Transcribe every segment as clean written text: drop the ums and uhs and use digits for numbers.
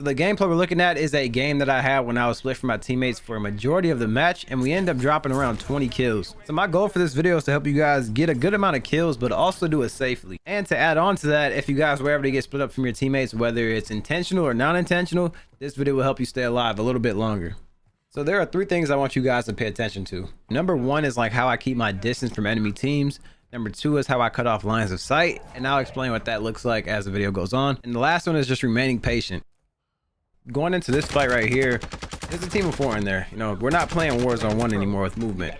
The gameplay we're looking at is a game that I had when I was split from my teammates for a majority of the match, and we end up dropping around 20 kills. So my goal for this video is to help you guys get a good amount of kills, but also do it safely. And to add on to that, if you guys were ever to get split up from your teammates, whether it's intentional or non-intentional, this video will help you stay alive a little bit longer. So there are 3 things I want you guys to pay attention to. Number 1 is like how I keep my distance from enemy teams. Number 2 is how I cut off lines of sight, and I'll explain what that looks like as the video goes on. And the last one is just remaining patient. Going into this fight right here, there's a team of 4 in there. You know, we're not playing Warzone 1 anymore with movement.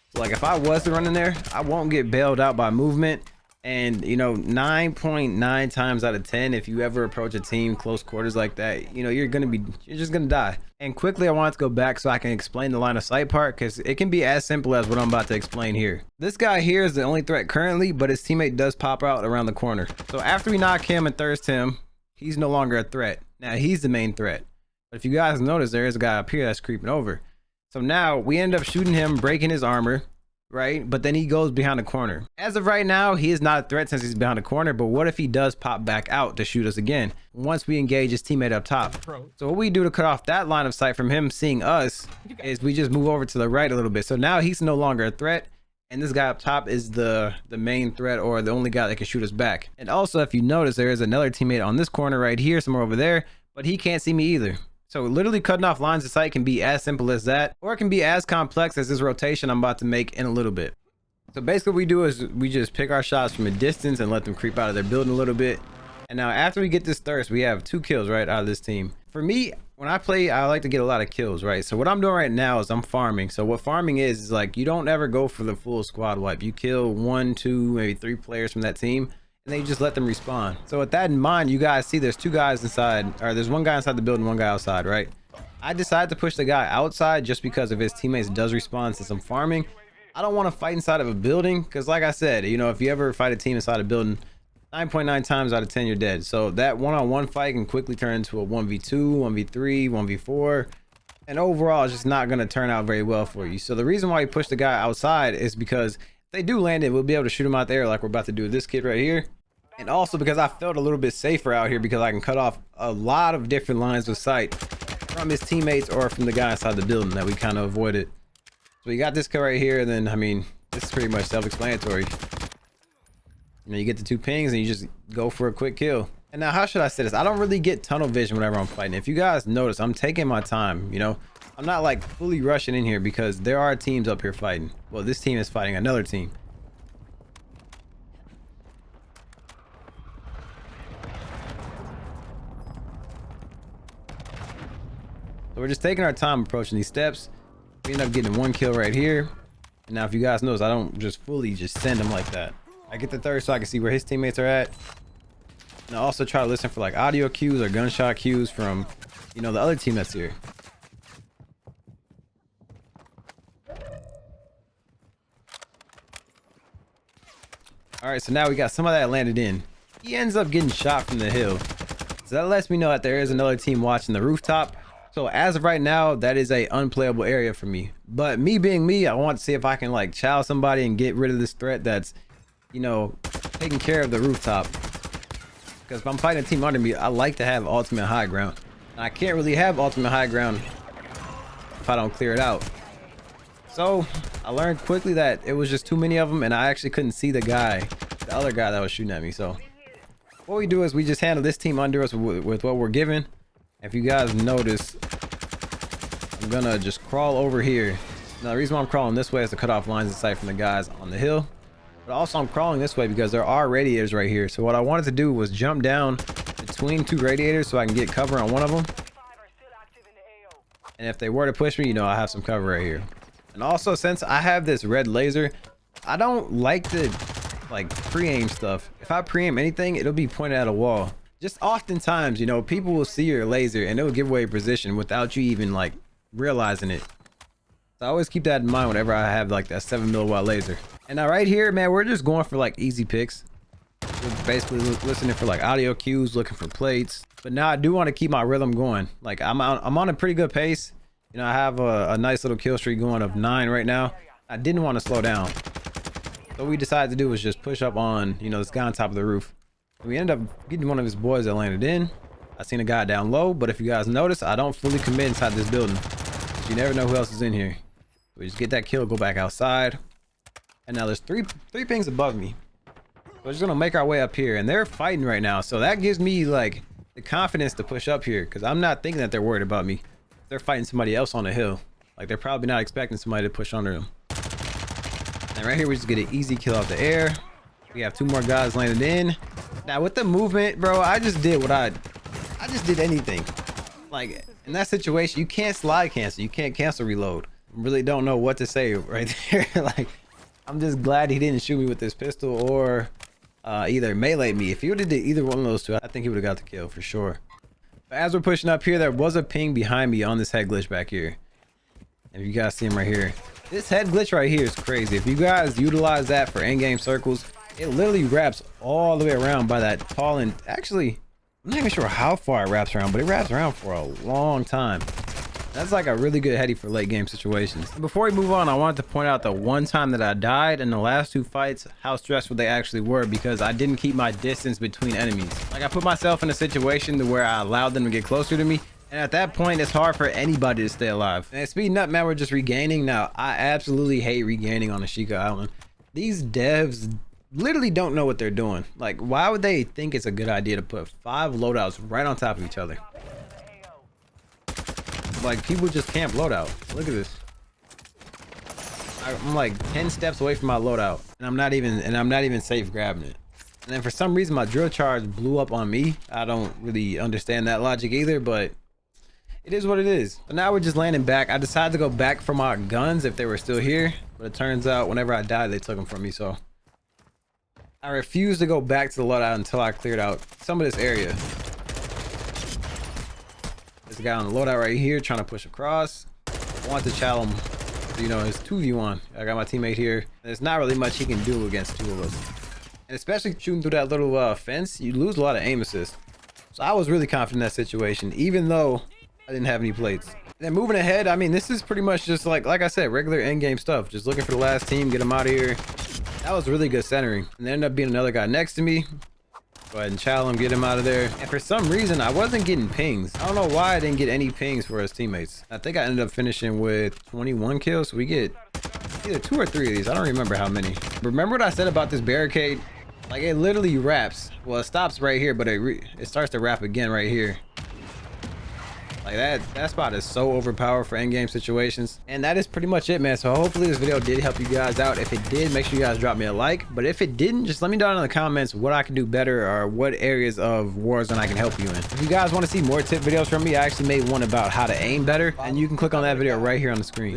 So like if I was to run in there, I won't get bailed out by movement. And you know, 9.9 times out of 10, if you ever approach a team close quarters like that, you know, you're just gonna die. And quickly I want to go back so I can explain the line of sight part, because it can be as simple as what I'm about to explain here. This guy here is the only threat currently, but his teammate does pop out around the corner. So after we knock him and thirst him, he's no longer a threat. Now he's the main threat. But if you guys notice, there is a guy up here that's creeping over. So now we end up shooting him, breaking his armor, right? But then he goes behind the corner. As of right now, he is not a threat since he's behind the corner, but what if he does pop back out to shoot us again once we engage his teammate up top? So what we do to cut off that line of sight from him seeing us is we just move over to the right a little bit. So now he's no longer a threat, and this guy up top is the main threat, or the only guy that can shoot us back. And also, if you notice, there is another teammate on this corner right here, somewhere over there, but he can't see me either. So literally cutting off lines of sight can be as simple as that, or it can be as complex as this rotation I'm about to make in a little bit. So basically what we do is we just pick our shots from a distance and let them creep out of their building a little bit. And now after we get this thirst, we have 2 kills right out of this team. For me, when I play, I like to get a lot of kills, right? So what I'm doing right now is I'm farming. So what farming is like, you don't ever go for the full squad wipe. You kill 1, 2, maybe 3 players from that team, and then you just let them respawn. So with that in mind, you guys see there's 2 guys inside, or there's 1 guy inside the building, 1 guy outside, right? I decided to push the guy outside just because if his teammates does respawn since I'm farming. I don't want to fight inside of a building, because like I said, you know, if you ever fight a team inside a building, 9.9 times out of 10 you're dead. So that one-on-one fight can quickly turn into a 1v2, 1v3, 1v4, and overall it's just not going to turn out very well for you. So the reason why you push the guy outside is because if they do land it, we'll be able to shoot him out there like we're about to do with this kid right here. And also because I felt a little bit safer out here, because I can cut off a lot of different lines of sight from his teammates or from the guy inside the building that we kind of avoided. So we got this guy right here, and then I mean, this is pretty much self-explanatory. You know, you get the 2 pings and you just go for a quick kill. And now how should I say this? I don't really get tunnel vision whenever I'm fighting. If you guys notice, I'm taking my time, you know. I'm not like fully rushing in here because there are teams up here fighting. Well, this team is fighting another team. So we're just taking our time approaching these steps. We end up getting 1 kill right here. And now if you guys notice, I don't just fully just send him like that. I get the third so I can see where his teammates are at. And I also try to listen for like audio cues or gunshot cues from, you know, the other team that's here. All right, so now we got some of that landed in. He ends up getting shot from the hill. So that lets me know that there is another team watching the rooftop. So as of right now, that is a unplayable area for me. But me being me, I want to see if I can like chow somebody and get rid of this threat that's, you know, taking care of the rooftop. Because if I'm fighting a team under me, I like to have ultimate high ground. And I can't really have ultimate high ground if I don't clear it out. So I learned quickly that it was just too many of them, and I actually couldn't see the other guy that was shooting at me. So what we do is we just handle this team under us with what we're given. If you guys notice, I'm gonna just crawl over here. Now the reason why I'm crawling this way is to cut off lines of sight from the guys on the hill, but also I'm crawling this way because there are radiators right here. So what I wanted to do was jump down between 2 radiators so I can get cover on one of them, and if they were to push me, you know, I have some cover right here. And also, since I have this red laser, I don't like to like pre-aim stuff. If I pre-aim anything, it'll be pointed at a wall. Just oftentimes, you know, people will see your laser and it will give away a position without you even like realizing it. So I always keep that in mind whenever I have like that 7mm laser. And now right here, man, we're just going for like easy picks. We're basically listening for like audio cues, looking for plates. But now I do want to keep my rhythm going. Like I'm on a pretty good pace. You know, I have a nice little kill streak going of 9 right now. I didn't want to slow down. So what we decided to do was just push up on, you know, this guy on top of the roof. We ended up getting one of his boys that landed in. I seen a guy down low, but if you guys notice, I don't fully commit inside this building. You never know who else is in here. We just get that kill, go back outside. And now there's three pings above me. We're just gonna make our way up here, and they're fighting right now. So that gives me like the confidence to push up here, because I'm not thinking that they're worried about me. They're fighting somebody else on the hill. Like, they're probably not expecting somebody to push under them. And right here, we just get an easy kill out the air. We have 2 more guys landed in. Now with the movement, bro, I just did anything. Like, in that situation, you can't slide cancel. You can't cancel reload. Really don't know what to say right there. Like, I'm just glad he didn't shoot me with this pistol or either melee me. If he would have did either one of those two, I think he would have got the kill for sure. But as we're pushing up here, there was a ping behind me on this head glitch back here. And if you guys see him right here, this head glitch right here is crazy. If you guys utilize that for in-game circles, it literally wraps all the way around by that tall, and actually, I'm not even sure how far it wraps around, but it wraps around for a long time. That's like a really good heady for late game situations. Before we move on, I wanted to point out the one time that I died in the last 2 fights, how stressful they actually were, because I didn't keep my distance between enemies. Like, I put myself in a situation to where I allowed them to get closer to me, and at that point it's hard for anybody to stay alive. And speeding up, man, we're just regaining. Now, I absolutely hate regaining on Ashika Island. These devs literally don't know what they're doing. Like, why would they think it's a good idea to put 5 loadouts right on top of each other? Like, people just camp loadout. Look at this. I'm like 10 steps away from my loadout, and I'm not even safe grabbing it. And then for some reason my drill charge blew up on me. I don't really understand that logic either, but it is what it is. So now we're just landing back. I decided to go back for my guns if they were still here, but it turns out whenever I died, they took them from me. So I refused to go back to the loadout until I cleared out some of this area. There's a guy on the loadout right here trying to push across. I want to challenge him. You know, it's 2v1. I got my teammate here. There's not really much he can do against 2 of us. And especially shooting through that little fence, you lose a lot of aim assist. So I was really confident in that situation, even though I didn't have any plates. And then moving ahead, I mean, this is pretty much just like I said, regular in-game stuff. Just looking for the last team, get them out of here. That was really good centering. And there ended up being another guy next to me. Go ahead and challenge him, get him out of there. And for some reason, I wasn't getting pings. I don't know why I didn't get any pings for his teammates. I think I ended up finishing with 21 kills. So we get either 2 or 3 of these. I don't remember how many. Remember what I said about this barricade? Like, it literally wraps. Well, it stops right here, but it starts to wrap again right here. Like, that spot is so overpowered for in-game situations. And that is pretty much it, man. So hopefully this video did help you guys out. If it did, make sure you guys drop me a like. But if it didn't, just let me know down in the comments what I can do better or what areas of Warzone I can help you in. If you guys want to see more tip videos from me, I actually made one about how to aim better, and you can click on that video right here on the screen.